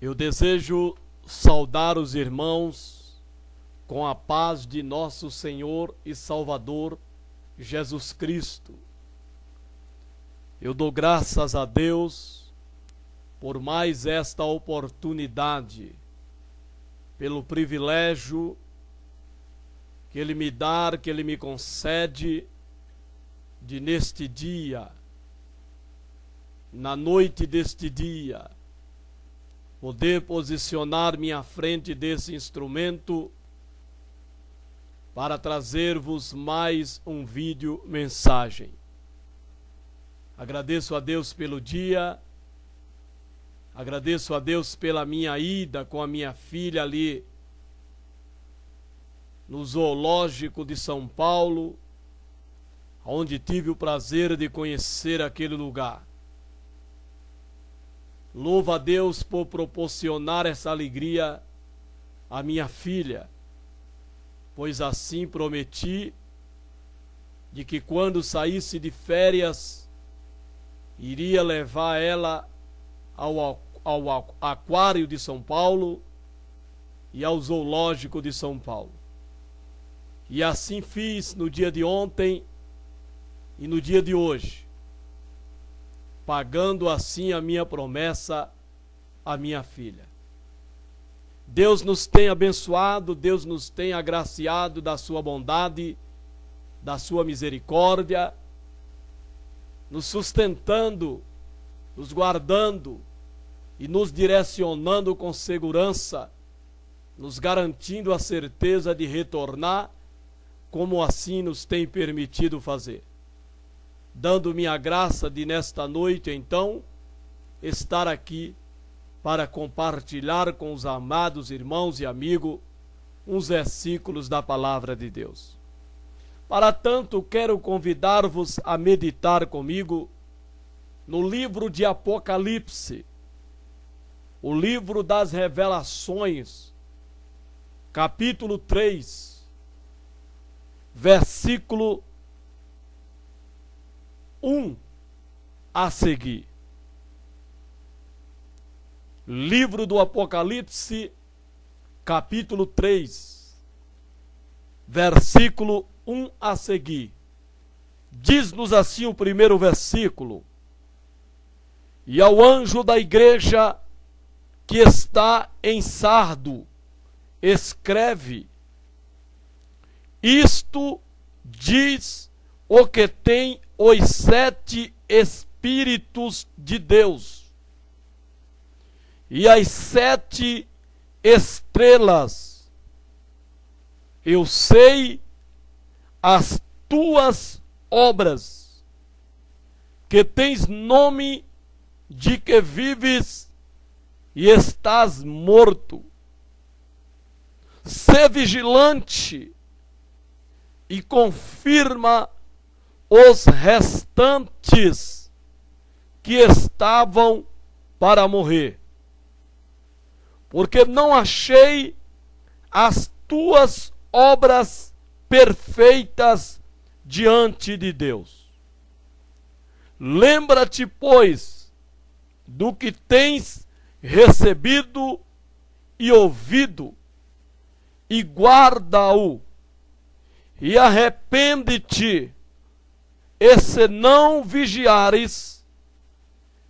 Eu desejo saudar os irmãos com a paz de nosso Senhor e Salvador Jesus Cristo. Eu dou graças a Deus por mais esta oportunidade, pelo privilégio que Ele me dá, que Ele me concede, de neste dia, na noite deste dia, poder posicionar-me à frente desse instrumento para trazer-vos mais um vídeo mensagem. Agradeço a Deus pelo dia, agradeço a Deus pela minha ida com a minha filha ali no zoológico de São Paulo, onde tive o prazer de conhecer aquele lugar. Louvo a Deus por proporcionar essa alegria à minha filha, pois assim prometi de que quando saísse de férias, iria levar ela ao Aquário de São Paulo e ao Zoológico de São Paulo. E assim fiz no dia de ontem e no dia de hoje, pagando assim a minha promessa à minha filha. Deus nos tem abençoado, Deus nos tem agraciado da sua bondade, da sua misericórdia, nos sustentando, nos guardando e nos direcionando com segurança, nos garantindo a certeza de retornar, como assim nos tem permitido fazer. Dando-me a graça de nesta noite, então, estar aqui para compartilhar com os amados irmãos e amigos uns versículos da Palavra de Deus. Para tanto, quero convidar-vos a meditar comigo no livro de Apocalipse, o livro das Revelações, capítulo 3, versículo 1 a seguir. Livro do Apocalipse, capítulo 3, versículo 1 a seguir. Diz-nos assim o primeiro versículo: E ao anjo da igreja que está em Sardo, escreve: Isto diz o que tem os 7 Espíritos de Deus e as 7 estrelas. Eu sei as tuas obras, que tens nome de que vives e estás morto. Sê vigilante e confirma os restantes que estavam para morrer, porque não achei as tuas obras perfeitas diante de Deus. Lembra-te, pois, do que tens recebido e ouvido, e guarda-o, e arrepende-te. E se não vigiares,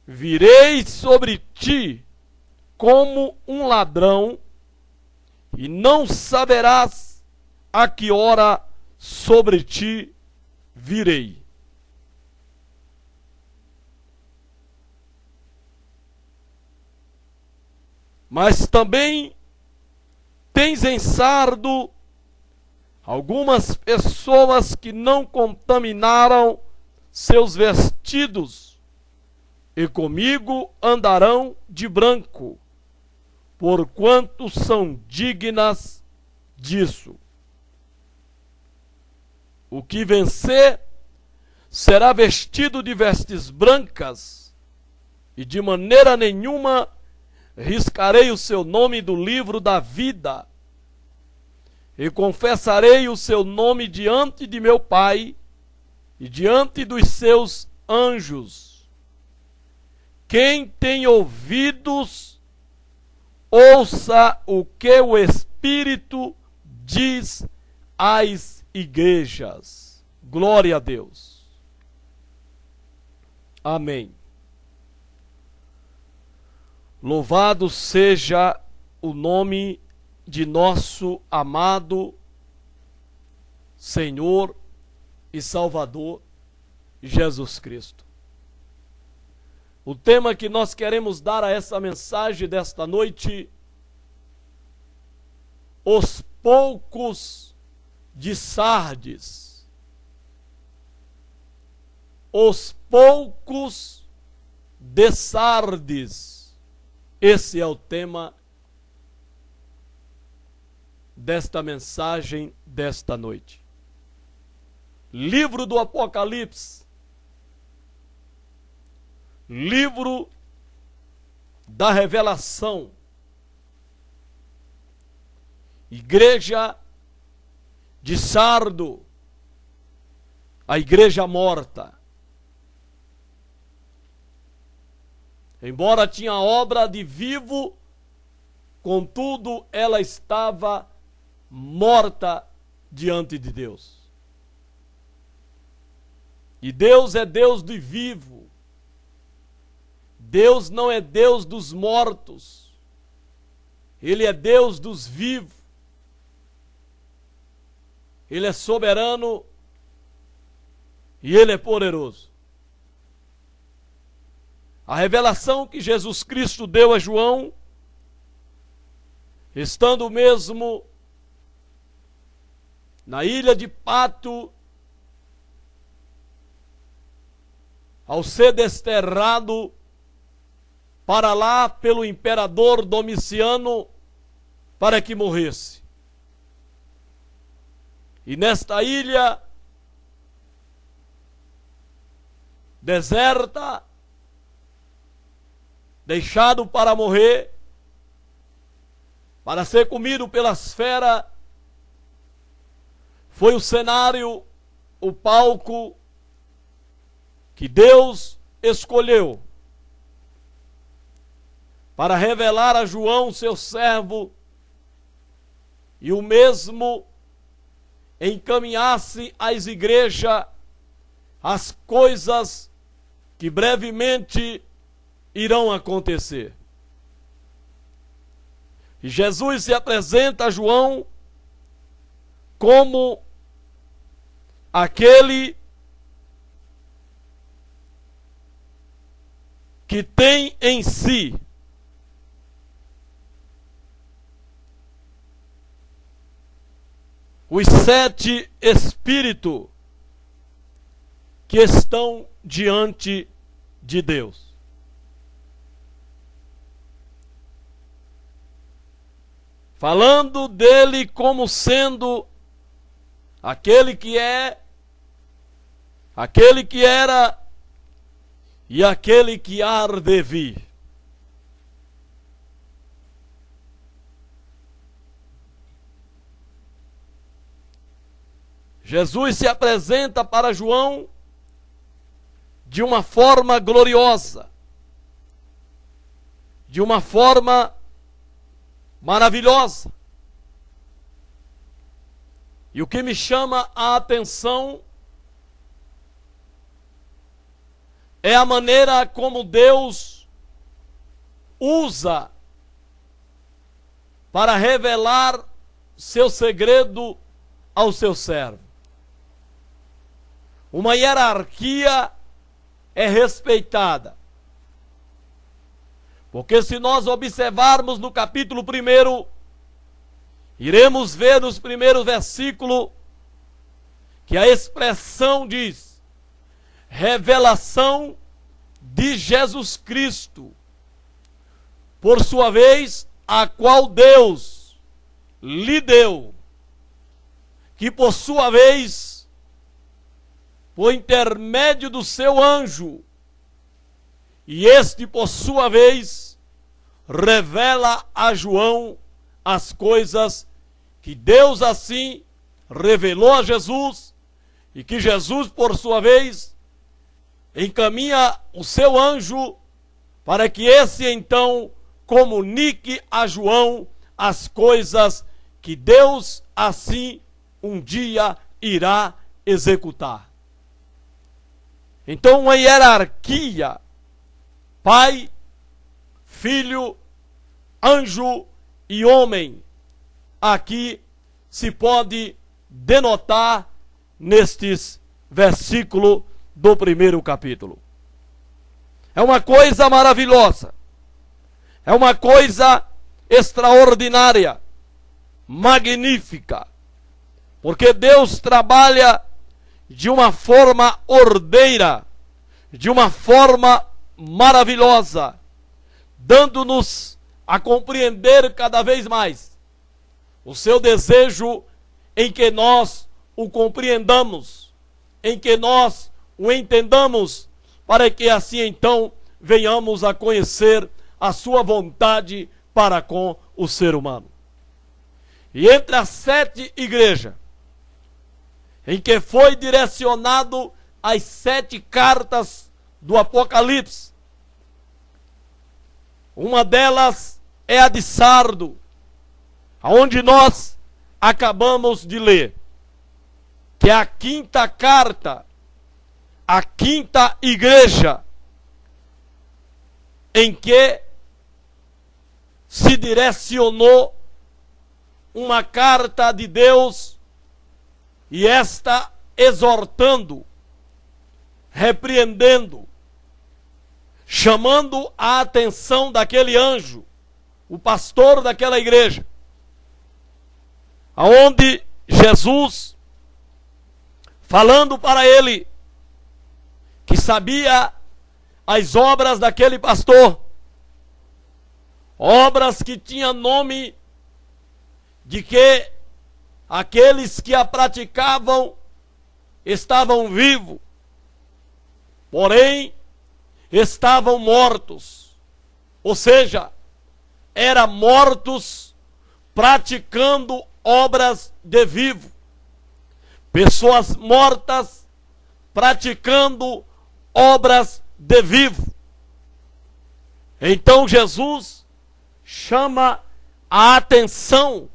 virei sobre ti como um ladrão, e não saberás a que hora sobre ti virei. Mas também tens em Sardo algumas pessoas que não contaminaram seus vestidos, e comigo andarão de branco, porquanto são dignas disso. O que vencer será vestido de vestes brancas, e de maneira nenhuma riscarei o seu nome do livro da vida, e confessarei o seu nome diante de meu Pai e diante dos seus anjos. Quem tem ouvidos, ouça o que o Espírito diz às igrejas. Glória a Deus. Amém. Louvado seja o nome de nosso amado Senhor e Salvador Jesus Cristo. O tema que nós queremos dar a essa mensagem desta noite: os poucos de Sardes. Os poucos de Sardes. Esse é o tema desta mensagem desta noite. Livro do Apocalipse, livro da revelação, igreja de Sardo, a igreja morta. Embora tinha obra de vivo, contudo ela estava morta diante de Deus. E Deus é Deus do vivo. Deus não é Deus dos mortos. Ele é Deus dos vivos. Ele é soberano e Ele é poderoso. A revelação que Jesus Cristo deu a João, estando mesmo na ilha de Pato, ao ser desterrado para lá pelo imperador Domiciano para que morresse. E nesta ilha deserta, deixado para morrer, para ser comido pelas feras, foi o cenário, o palco que Deus escolheu para revelar a João, seu servo, e o mesmo encaminhasse às igrejas as coisas que brevemente irão acontecer. E Jesus se apresenta a João como aquele que tem em si os 7 espíritos que estão diante de Deus. Falando dele como sendo aquele que é, aquele que era e aquele que há de vir. Jesus se apresenta para João de uma forma gloriosa, de uma forma maravilhosa. E o que me chama a atenção é a maneira como Deus usa para revelar seu segredo ao seu servo. Uma hierarquia é respeitada. Porque se nós observarmos no capítulo 1, iremos ver nos primeiros versículos que a expressão diz: revelação de Jesus Cristo, por sua vez, a qual Deus lhe deu, que por sua vez, por intermédio do seu anjo, e este por sua vez revela a João as coisas que Deus assim revelou a Jesus, e que Jesus por sua vez encaminha o seu anjo para que esse então comunique a João as coisas que Deus assim um dia irá executar. Então, uma hierarquia: Pai, Filho, anjo e homem, aqui se pode denotar nestes versículos do primeiro capítulo. É uma coisa maravilhosa, é uma coisa extraordinária, magnífica, porque Deus trabalha de uma forma ordeira, de uma forma maravilhosa, dando-nos a compreender cada vez mais o seu desejo em que nós o compreendamos, em que nós o entendamos, para que assim então venhamos a conhecer a sua vontade para com o ser humano. E entre as 7 igrejas, em que foi direcionado as 7 cartas do Apocalipse, uma delas é a de Sardo, onde nós acabamos de ler, que é a 5ª carta, a 5ª igreja, em que se direcionou uma carta de Deus, e esta exortando, repreendendo, chamando a atenção daquele anjo, o pastor daquela igreja, aonde Jesus, falando para ele, que sabia as obras daquele pastor, obras que tinham nome de que aqueles que a praticavam estavam vivos, porém estavam mortos, ou seja, eram mortos praticando obras de vivo, pessoas mortas praticando obras de vivo. Então Jesus chama a atenção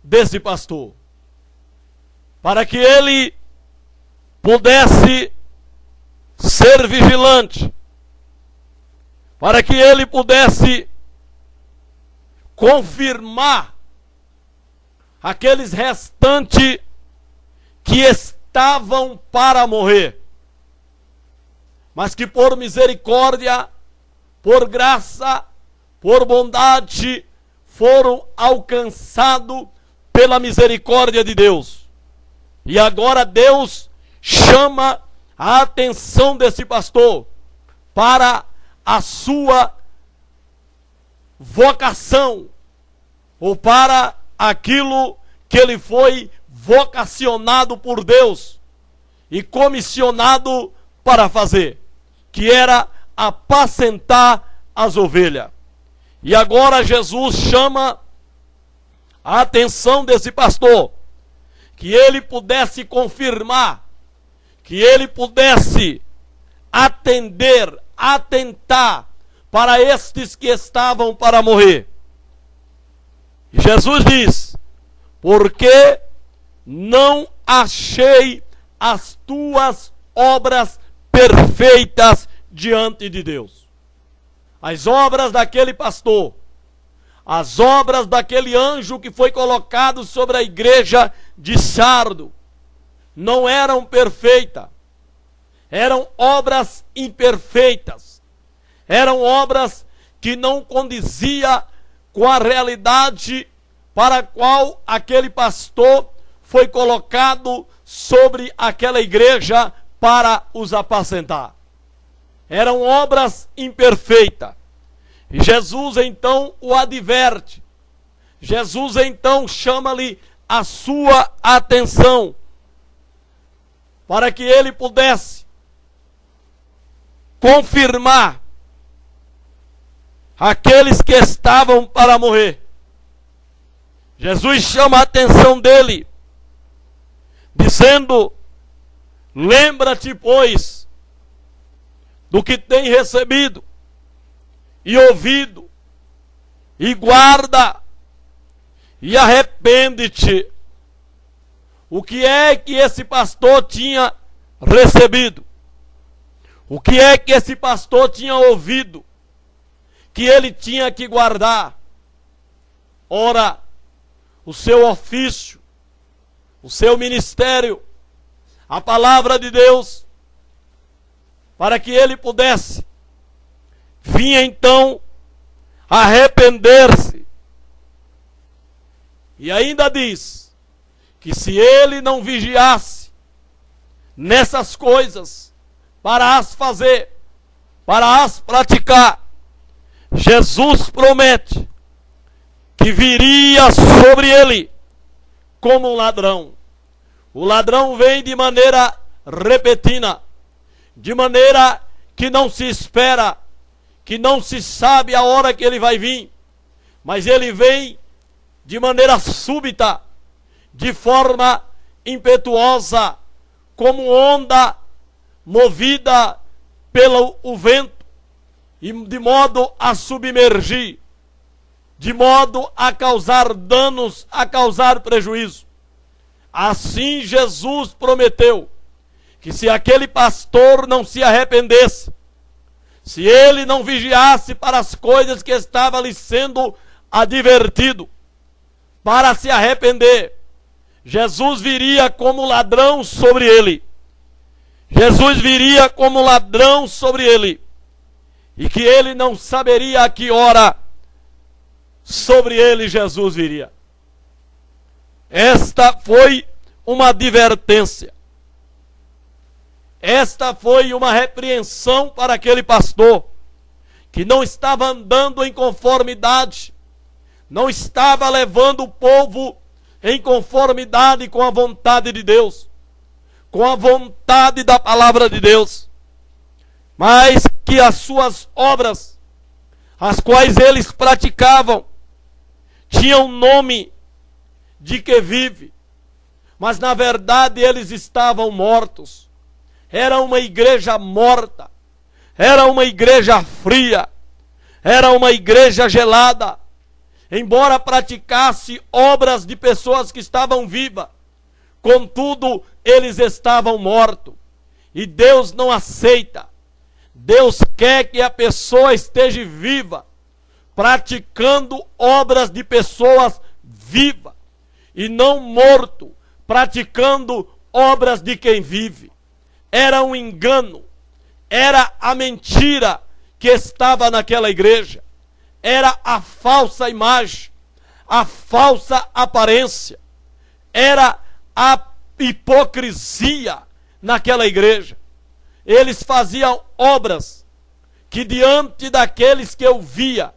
desse pastor, para que ele pudesse ser vigilante, para que ele pudesse confirmar aqueles restantes que estavam para morrer, mas que por misericórdia, por graça, por bondade, foram alcançados pela misericórdia de Deus. E agora Deus chama a atenção desse pastor para a sua vocação, ou para aquilo que ele foi vocacionado por Deus e comissionado para fazer, que era apacentar as ovelhas. E agora Jesus chama a atenção desse pastor, que ele pudesse confirmar, que ele pudesse atender, atentar para estes que estavam para morrer. E Jesus diz: porque não achei as tuas obras perfeitas diante de Deus. As obras daquele pastor, as obras daquele anjo que foi colocado sobre a igreja de Sardo, não eram perfeitas, eram obras imperfeitas, eram obras que não condiziam com a realidade para a qual aquele pastor foi colocado sobre aquela igreja para os apacentar. Eram obras imperfeitas. E Jesus então o adverte. Jesus então chama-lhe a sua atenção, para que ele pudesse confirmar aqueles que estavam para morrer. Jesus chama a atenção dele, dizendo: lembra-te, pois, do que tem recebido e ouvido, e guarda e arrepende-te. O que é que esse pastor tinha recebido? O que é que esse pastor tinha ouvido? Que ele tinha que guardar? Ora, o seu ofício, o seu ministério, a palavra de Deus, para que ele pudesse vir então arrepender-se. E ainda diz que se ele não vigiasse nessas coisas, para as fazer, para as praticar, Jesus promete que viria sobre ele como um ladrão. O ladrão vem de maneira repentina, de maneira que não se espera, que não se sabe a hora que ele vai vir, mas ele vem de maneira súbita, de forma impetuosa, como onda movida pelo vento, e de modo a submergir, de modo a causar danos, a causar prejuízo. Assim Jesus prometeu que se aquele pastor não se arrependesse, se ele não vigiasse para as coisas que estava lhe sendo advertido, para se arrepender, Jesus viria como ladrão sobre ele. Jesus viria como ladrão sobre ele, e que ele não saberia a que hora sobre ele Jesus viria. Esta foi uma advertência. Esta foi uma repreensão para aquele pastor que não estava andando em conformidade, não estava levando o povo em conformidade com a vontade de Deus, com a vontade da palavra de Deus, mas que as suas obras, as quais eles praticavam, tinham nome de que vive, mas na verdade eles estavam mortos. Era uma igreja morta, era uma igreja fria, era uma igreja gelada, embora praticasse obras de pessoas que estavam vivas, contudo eles estavam mortos, e Deus não aceita. Deus quer que a pessoa esteja viva, praticando obras de pessoas vivas, e não morto, praticando obras de quem vive. Era um engano, era a mentira que estava naquela igreja, era a falsa imagem, a falsa aparência, era a hipocrisia naquela igreja. Eles faziam obras que diante daqueles que ouvia,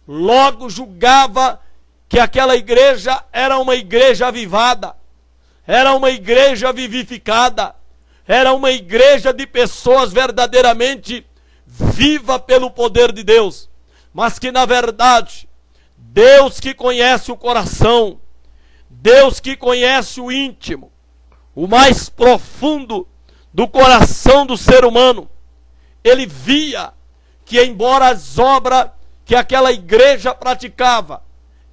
logo julgava que aquela igreja era uma igreja avivada, era uma igreja vivificada, era uma igreja de pessoas verdadeiramente viva pelo poder de Deus, mas que na verdade, Deus que conhece o coração, Deus que conhece o íntimo, o mais profundo do coração do ser humano, ele via que embora as obras que aquela igreja praticava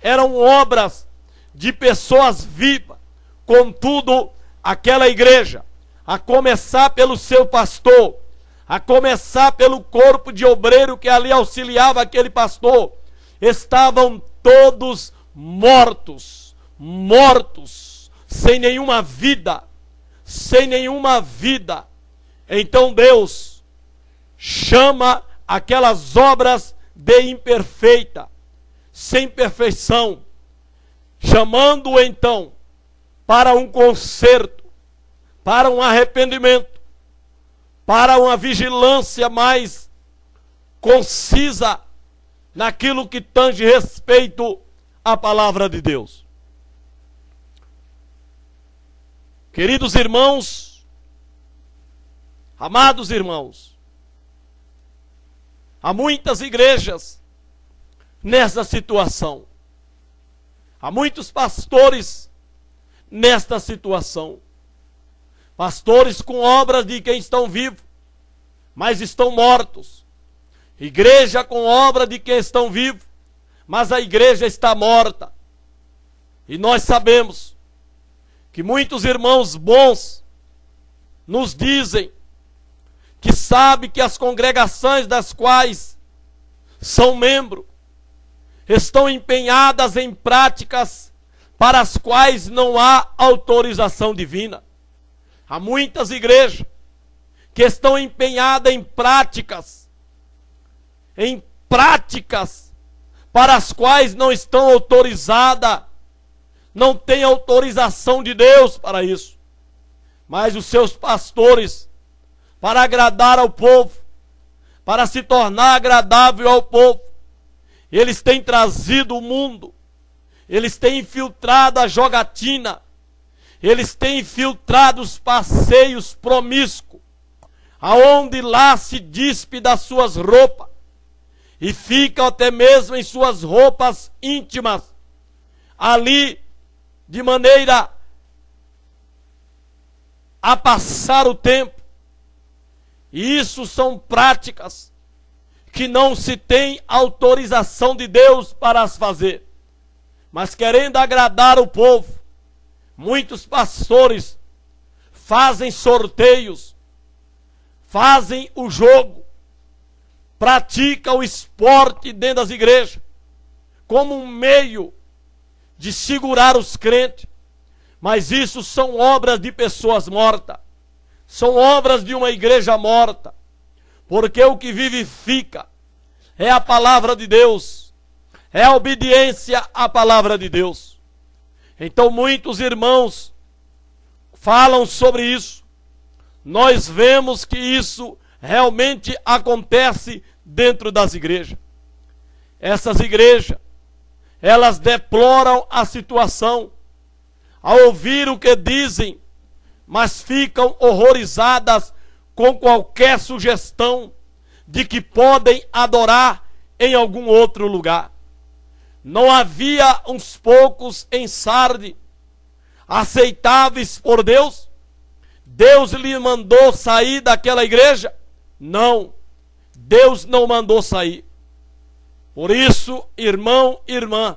eram obras de pessoas vivas, contudo, aquela igreja, a começar pelo seu pastor, a começar pelo corpo de obreiro que ali auxiliava aquele pastor, estavam todos mortos, sem nenhuma vida, Então Deus chama aquelas obras de imperfeita, sem perfeição, chamando-o então para um conserto, para um arrependimento, para uma vigilância mais concisa naquilo que tange respeito à palavra de Deus. Queridos irmãos, amados irmãos, há muitas igrejas nessa situação, há muitos pastores nesta situação, pastores com obras de quem estão vivos, mas estão mortos, igreja com obra de quem estão vivos, mas a igreja está morta. E nós sabemos que muitos irmãos bons nos dizem que sabem que as congregações das quais são membros estão empenhadas em práticas para as quais não há autorização divina. Há muitas igrejas que estão empenhadas em práticas para as quais não estão autorizadas, não tem autorização de Deus para isso. Mas os seus pastores, para agradar ao povo, para se tornar agradável ao povo, eles têm trazido o mundo, eles têm infiltrado a jogatina, eles têm infiltrado os passeios promíscuos, aonde lá se despe das suas roupas, e ficam até mesmo em suas roupas íntimas, ali de maneira a passar o tempo. E isso são práticas que não se tem autorização de Deus para as fazer. Mas querendo agradar o povo, muitos pastores fazem sorteios, fazem o jogo, praticam o esporte dentro das igrejas, como um meio de segurar os crentes. Mas isso são obras de pessoas mortas, são obras de uma igreja morta, porque o que vivifica é a palavra de Deus, é a obediência à palavra de Deus. Então muitos irmãos falam sobre isso. Nós vemos que isso realmente acontece dentro das igrejas. Essas igrejas, elas deploram a situação ao ouvir o que dizem, mas ficam horrorizadas com qualquer sugestão de que podem adorar em algum outro lugar. Não havia uns poucos em Sardes aceitáveis por Deus? Deus lhe mandou sair daquela igreja? Não, Deus não mandou sair. Por isso, irmão, irmã,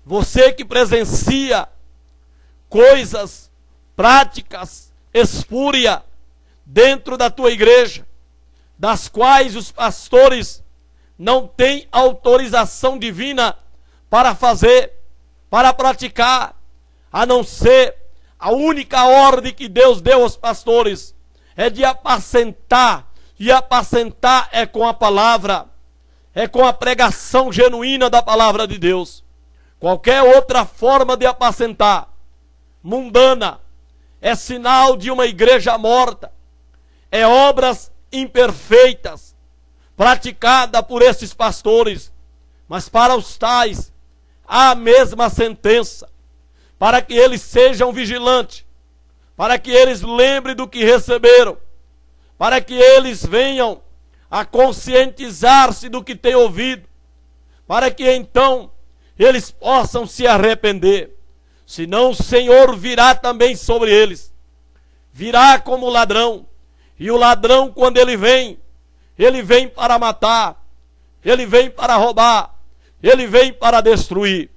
você que presencia coisas, práticas espúrias dentro da tua igreja, das quais os pastores não têm autorização divina para fazer, para praticar, a não ser a única ordem que Deus deu aos pastores é de apacentar, e apacentar é com a palavra, é com a pregação genuína da palavra de Deus. Qualquer outra forma de apacentar, mundana, é sinal de uma igreja morta, é obras imperfeitas, praticada por esses pastores. Mas para os tais, há a mesma sentença, para que eles sejam vigilantes, para que eles lembrem do que receberam, para que eles venham a conscientizar-se do que têm ouvido, para que então eles possam se arrepender. Senão o Senhor virá também sobre eles, virá como ladrão, e o ladrão, quando ele vem para matar, ele vem para roubar, ele vem para destruir.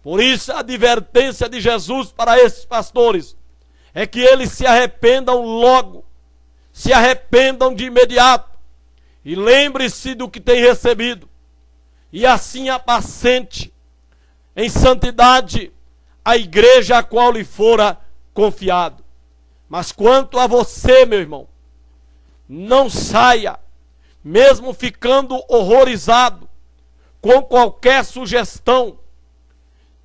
Por isso a advertência de Jesus para esses pastores é que eles se arrependam logo, se arrependam de imediato, e lembre-se do que tem recebido, e assim apacente em santidade a igreja a qual lhe fora confiado. Mas quanto a você, meu irmão, não saia, mesmo ficando horrorizado com qualquer sugestão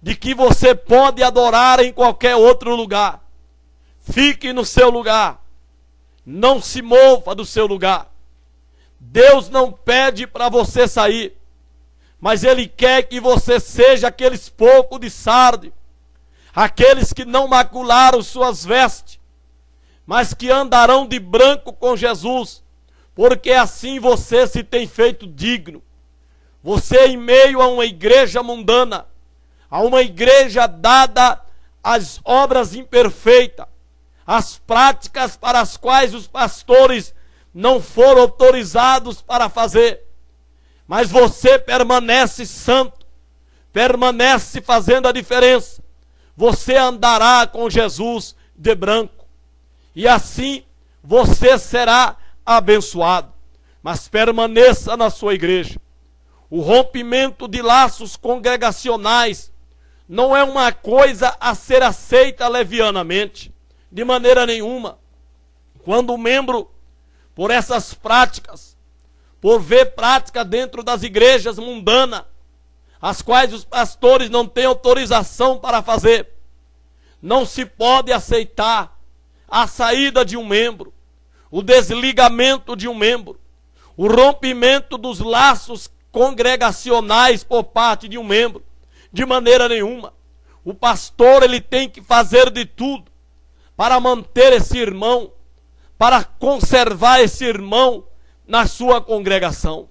de que você pode adorar em qualquer outro lugar. Fique no seu lugar, não se mova do seu lugar. Deus não pede para você sair, mas Ele quer que você seja aqueles poucos de Sardes, aqueles que não macularam suas vestes, mas que andarão de branco com Jesus, porque assim você se tem feito digno. Você, em meio a uma igreja mundana, a uma igreja dada às obras imperfeitas, às práticas para as quais os pastores não foram autorizados para fazer, mas você permanece santo, permanece fazendo a diferença, você andará com Jesus de branco. E assim você será abençoado. Mas permaneça na sua igreja. O rompimento de laços congregacionais não é uma coisa a ser aceita levianamente, de maneira nenhuma. Quando o membro, por essas práticas, por ver prática dentro das igrejas mundanas, as quais os pastores não têm autorização para fazer, não se pode aceitar a saída de um membro, o desligamento de um membro, o rompimento dos laços congregacionais por parte de um membro, de maneira nenhuma. O pastor, ele tem que fazer de tudo para manter esse irmão, para conservar esse irmão na sua congregação.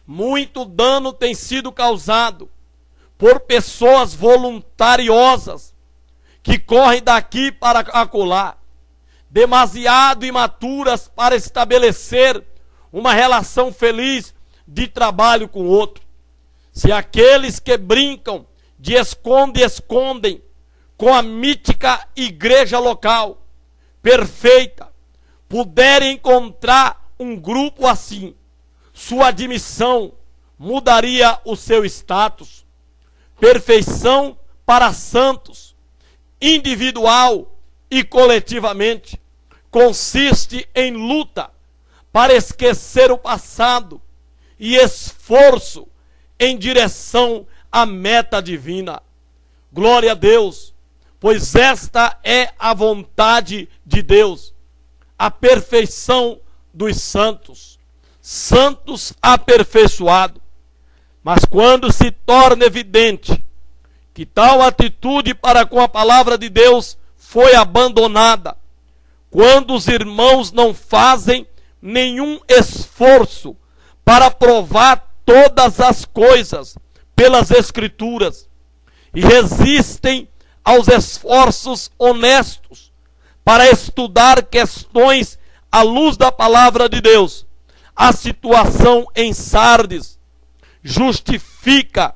Muito dano tem sido causado por pessoas voluntariosas que correm daqui para acolá, demasiado imaturas para estabelecer uma relação feliz de trabalho com o outro. Se aqueles que brincam de escondem com a mítica igreja local perfeita puderem encontrar um grupo assim, sua admissão mudaria o seu status. Perfeição para santos, individual e coletivamente, consiste em luta para esquecer o passado e esforço em direção à meta divina. Glória a Deus, pois esta é a vontade de Deus, a perfeição dos santos, santos aperfeiçoados. Mas quando se torna evidente que tal atitude para com a palavra de Deus foi abandonada, quando os irmãos não fazem nenhum esforço para provar todas as coisas pelas Escrituras e resistem aos esforços honestos para estudar questões à luz da palavra de Deus, a situação em Sardes justifica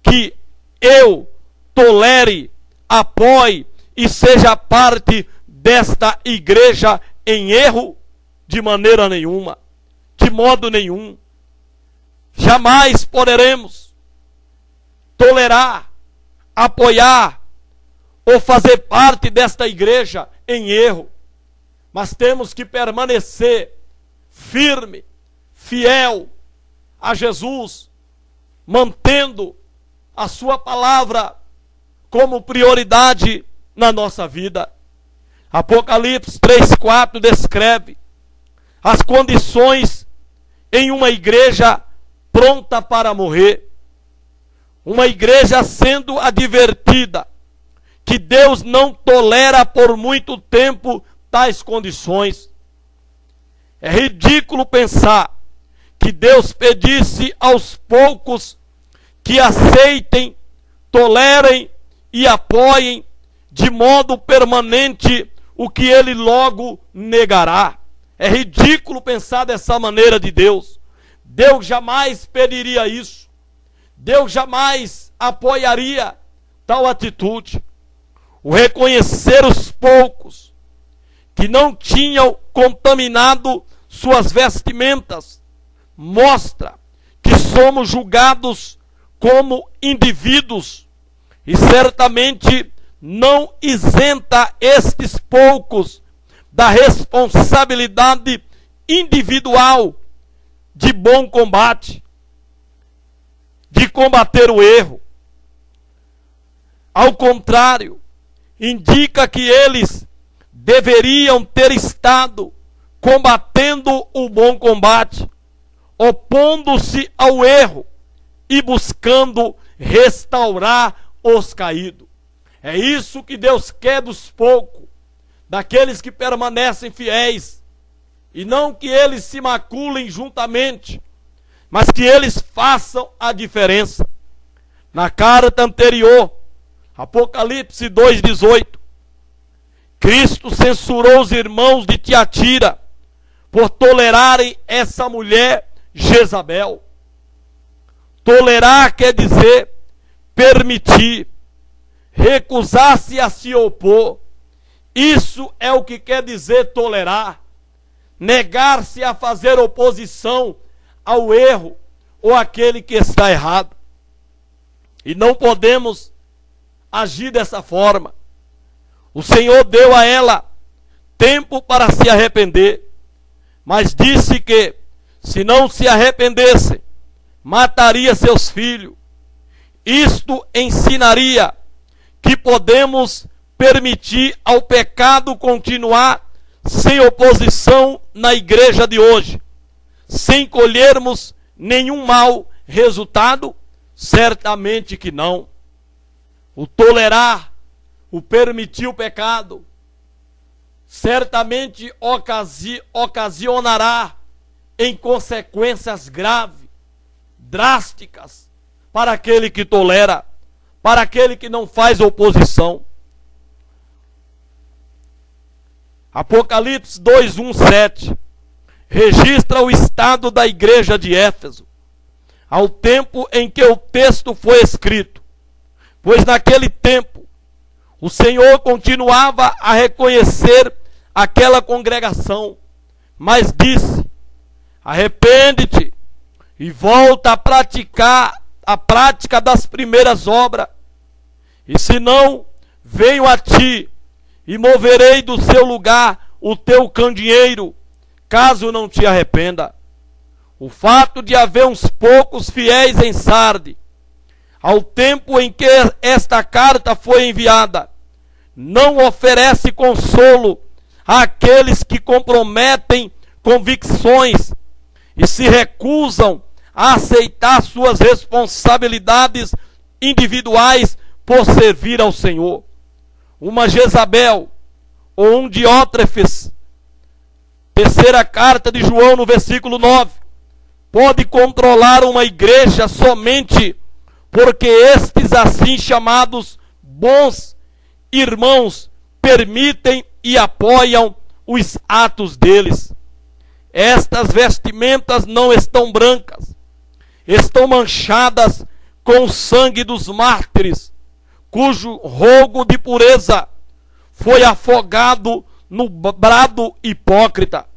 que eu tolere, apoie e seja parte desta igreja em erro? De maneira nenhuma, de modo nenhum. Jamais poderemos tolerar, apoiar ou fazer parte desta igreja em erro, mas temos que permanecer firme, fiel a Jesus, mantendo a sua palavra como prioridade na nossa vida. Apocalipse 3:4 descreve as condições em uma igreja pronta para morrer. Uma igreja sendo advertida que Deus não tolera por muito tempo tais condições. É ridículo pensar que Deus pedisse aos poucos que aceitem, tolerem e apoiem de modo permanente o que Ele logo negará. É ridículo pensar dessa maneira de Deus. Deus jamais pediria isso. Deus jamais apoiaria tal atitude. O reconhecer os poucos que não tinham contaminado suas vestimentas mostra que somos julgados como indivíduos e certamente não isenta estes poucos da responsabilidade individual de bom combate, de combater o erro. Ao contrário, indica que eles deveriam ter estado combatendo o bom combate, opondo-se ao erro e buscando restaurar os caídos. É isso que Deus quer dos poucos, daqueles que permanecem fiéis, e não que eles se maculem juntamente, mas que eles façam a diferença. Na carta anterior, Apocalipse 2:18, Cristo censurou os irmãos de Tiatira por tolerarem essa mulher Jezabel. Tolerar quer dizer permitir, recusar-se a se opor. Isso é o que quer dizer tolerar. Negar-se a fazer oposição ao erro ou àquele que está errado. E não podemos agir dessa forma. O Senhor deu a ela tempo para se arrepender, mas disse que, se não se arrependesse, mataria seus filhos. Isto ensinaria que podemos permitir ao pecado continuar sem oposição na igreja de hoje, sem colhermos nenhum mau resultado? Certamente que não. O tolerar, o permitir o pecado, certamente ocasionará em consequências graves, drásticas, para aquele que tolera, para aquele que não faz oposição. Apocalipse 2:1-7 registra o estado da igreja de Éfeso, ao tempo em que o texto foi escrito. Pois naquele tempo, o Senhor continuava a reconhecer aquela congregação, mas disse: arrepende-te e volta a praticar a prática das primeiras obras, e se não, venho a ti e moverei do seu lugar o teu candeeiro, caso não te arrependa. O fato de haver uns poucos fiéis em Sardes, ao tempo em que esta carta foi enviada, não oferece consolo àqueles que comprometem convicções e se recusam a aceitar suas responsabilidades individuais por servir ao Senhor. Uma Jezabel ou um Diótrefes, terceira carta de João no versículo 9, pode controlar uma igreja somente porque estes assim chamados bons irmãos permitem e apoiam os atos deles. Estas vestimentas não estão brancas, estão manchadas com o sangue dos mártires, cujo rogo de pureza foi afogado no brado hipócrita.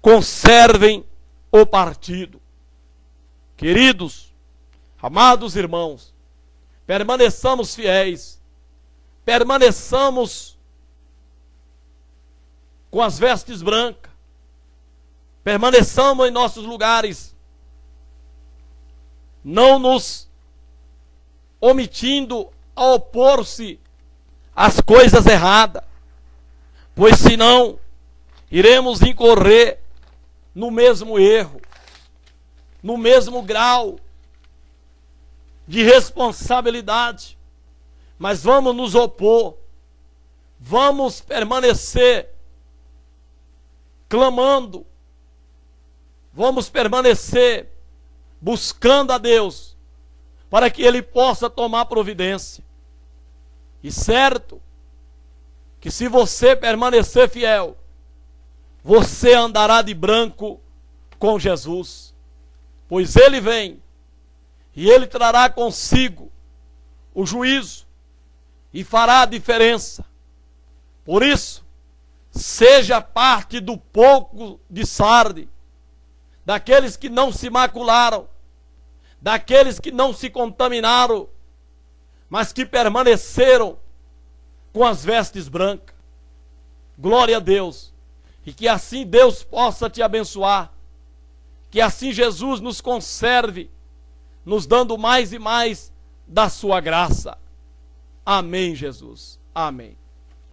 Conservem o partido. Queridos, amados irmãos, permaneçamos fiéis, permaneçamos com as vestes brancas, permaneçamos em nossos lugares, não nos omitindo a opor-se às coisas erradas, pois senão iremos incorrer no mesmo erro, no mesmo grau de responsabilidade, mas vamos nos opor, vamos permanecer clamando, vamos permanecer buscando a Deus, para que Ele possa tomar providência. E certo que se você permanecer fiel, você andará de branco com Jesus, pois Ele vem e Ele trará consigo o juízo e fará a diferença. Por isso, seja parte do povo de Sardes, daqueles que não se macularam, daqueles que não se contaminaram, mas que permaneceram com as vestes brancas. Glória a Deus. E que assim Deus possa te abençoar. Que assim Jesus nos conserve, nos dando mais e mais da sua graça. Amém, Jesus. Amém.